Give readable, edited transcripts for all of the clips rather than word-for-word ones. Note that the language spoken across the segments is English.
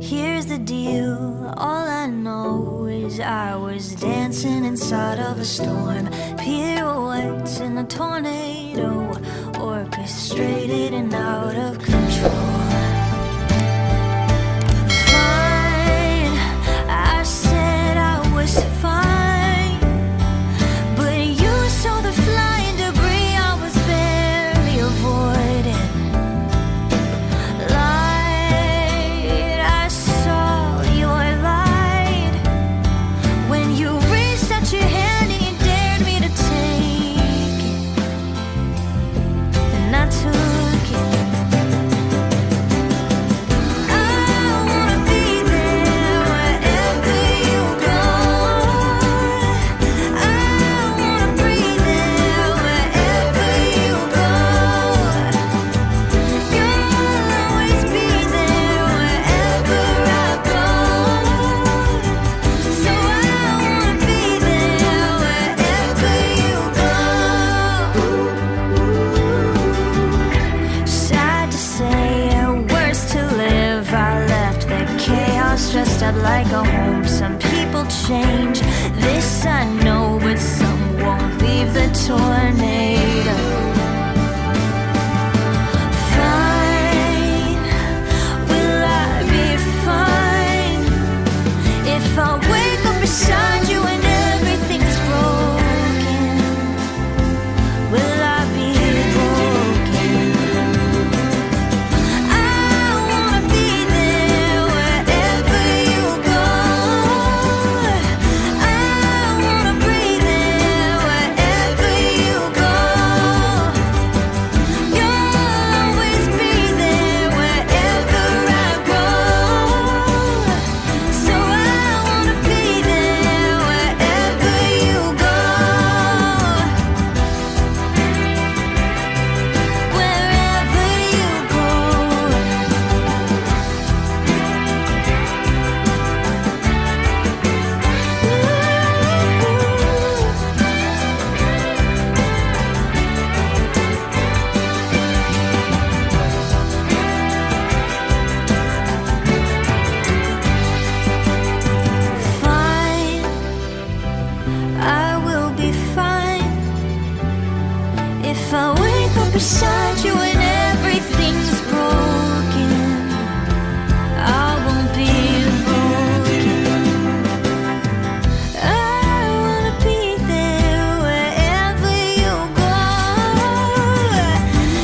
Here's the deal, all I know is I was dancing inside of a storm, pirouettes in a tornado, orchestrated and out of control. Fine, I said I was fine, but you saw the flying debris I was barely avoiding. Light, I saw your light when you reached out your hand and you dared me to take it, and I took it. Dressed up like a home. Some people change, this I know, but some won't leave the tornado. Fine, will I be fine if I wake up beside you and everything's broken? Will I be broken? Beside you and everything's broken, I won't be broken. I wanna be there wherever you go,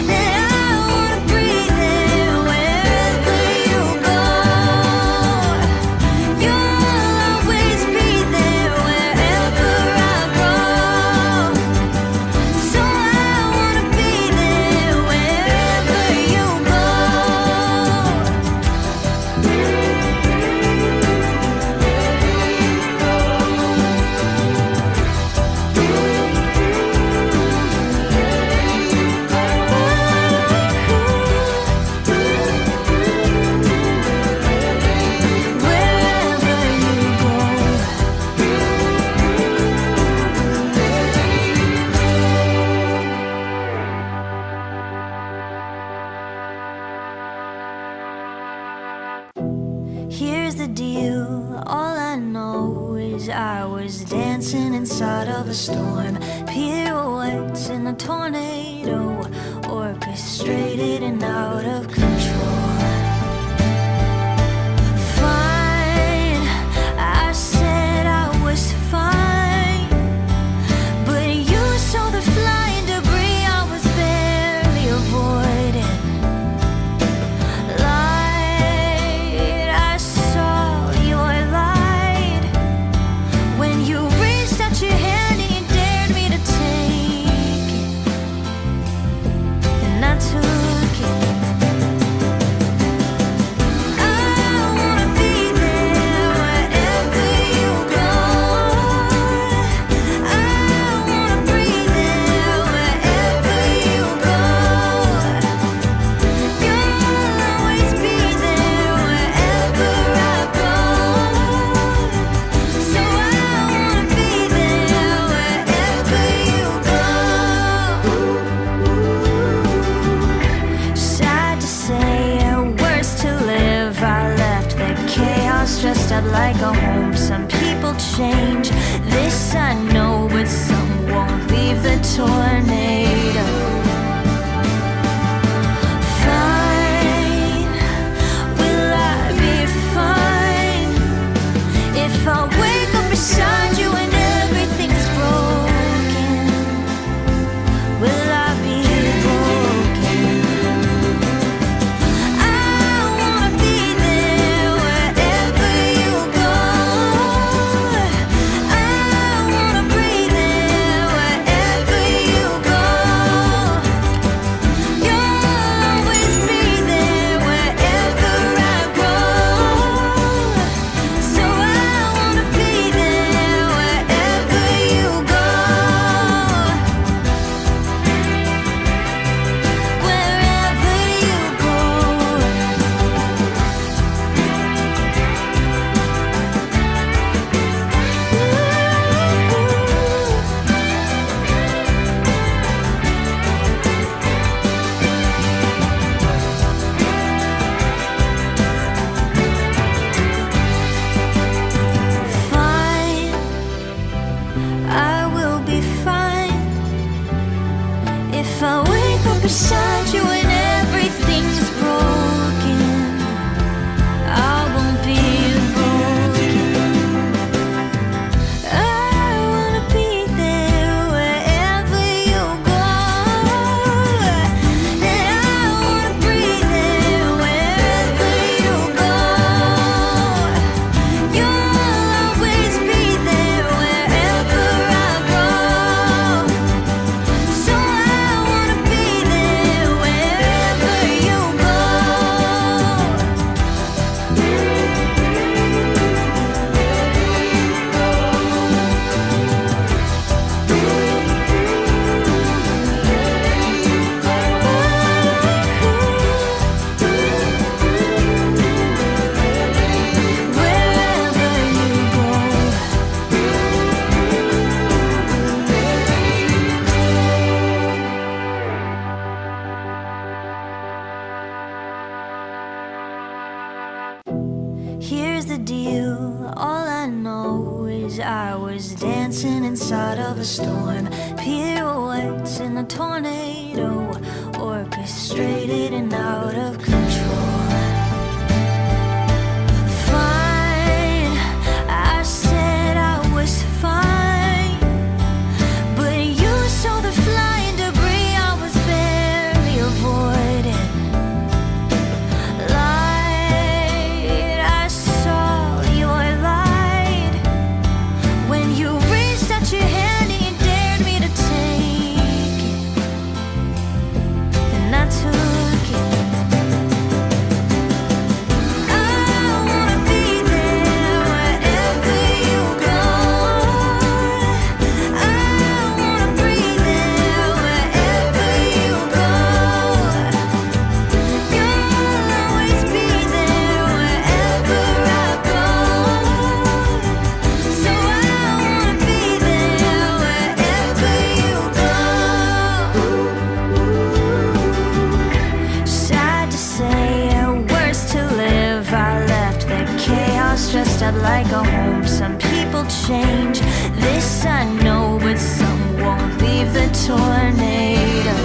and I wanna breathe there wherever you go. You'll always be there wherever I go. So I wanna be there wherever you go. Wherever you go. Here's the deal, all I know is I was dancing inside of a storm, pirouettes in a tornado, orchestrated and out of control. Fine, I said I was fine, but you saw the flying debris I was barely avoiding. Light, I saw your light when you reached out your hand and you dared me to take it, and I took it. chaos, dressed up like a home. Some people change, this I know, but some won't leave the tornado. Fine, will I be fine if I wake up beside you and everything's broken? Will I be broken? I wanna be there wherever you go. I wanna breathe there wherever you go. You'll always be there wherever I go. So I wanna be there wherever you go. Wherever you go. Fine, I will be fine if I wake up beside you and everything's broken. I won't be broken. I wanna be there wherever you go. And I wanna breathe there wherever you go. You'll always be there wherever I go. So I wanna be there wherever you go. Wherever you go. Here's the deal, all I know is I was dancing inside of a storm. Pirouettes in a tornado, orchestrated and out of control. Fine, I said I was fine, but you saw the flying debris I was barely avoiding. Light, I saw your light when you reached out your hand and you dared me to take it, and I took it. I wanna be there wherever you go. I wanna breathe there wherever you go. You'll always be there wherever I go. So I wanna be there wherever you go. Sad to say, worse to live. I left the chaos, dressed up like a home. Some people change, this I know, but some won't leave the tornado.